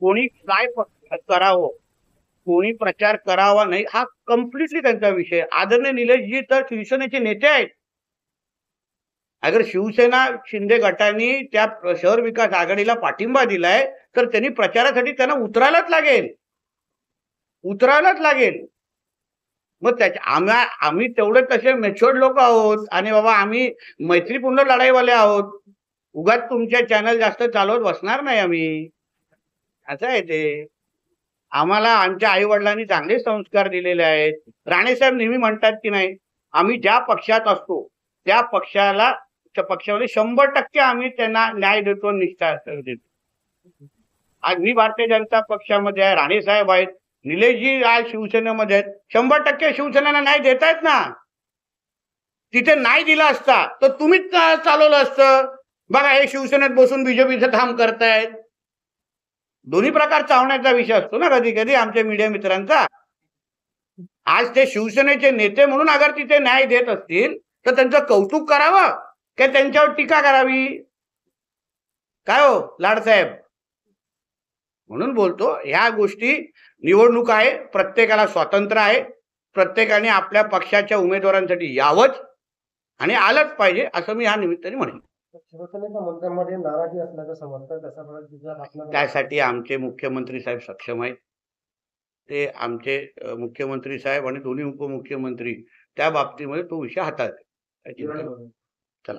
कोणी काय करावं, कोणी प्रचार करावा नाही, हा कम्प्लिटली त्यांचा विषय. आदरणीय निलेशजी तर शिवसेनेचे नेते आहेत. अगर शिवसेना शिंदे गटाने त्या शहर विकास आघाडीला पाठिंबा दिलाय तर त्यांनी प्रचारासाठी त्यांना उतरायलाच लागेल, उतरायलाच लागेल. मग त्याच्या आम्ही तेवढे तसे मेच्युअर्ड लोक आहोत आणि बाबा आम्ही मैत्रीपूर्ण लढाईवाले आहोत. उगाच तुमच्या चॅनल जास्त चालवत बसणार नाही आम्ही. असं आहे ते. आम्हाला आमच्या आई वडिलांनी चांगले संस्कार दिलेले आहेत. राणेसाहेब नेहमी म्हणतात की नाही, आम्ही ज्या पक्षात असतो त्या पक्षामध्ये 100% आम्ही त्यांना न्याय देतो, निष्ठा देतो. आज मी भारतीय जनता पक्षामध्ये आहे, राणेसाहेब आहेत, निलेशजी आज शिवसेनेमध्ये आहेत. 100% शिवसेनेला न्याय देतायत ना. तिथे नाही दिला असता तर तुम्हीच चालवलं असतं. बघा हे शिवसेनेत बसून बीजेपीचं काम करतायत. दोन्ही प्रकार चावण्याचा विषय असतो ना कधी कधी आमच्या मीडिया मित्रांचा. आज ते शिवसेनेचे नेते म्हणून अगर तिथे न्याय देत असतील तर त्यांचं कौतुक करावं की त्यांच्यावर टीका करावी? काय हो लाडसाहेब? म्हणून बोलतो ह्या गोष्टी, निवडणूक आहे, प्रत्येकाला स्वातंत्र्य आहे, प्रत्येकाने आपल्या पक्षाच्या उमेदवारांसाठी यावंच आणि आलंच पाहिजे असं मी ह्या निमित्ताने म्हणेन. शिवसेनेच्या मंत्र्यांमध्ये नाराजी असल्याचं समजतं, त्याचा प्रकार त्यासाठी आमचे मुख्यमंत्री साहेब सक्षम आहेत. ते आमचे मुख्यमंत्री साहेब आणि दोन्ही उपमुख्यमंत्री त्या बाबतीमध्ये तो विषय हाताळतात. चला.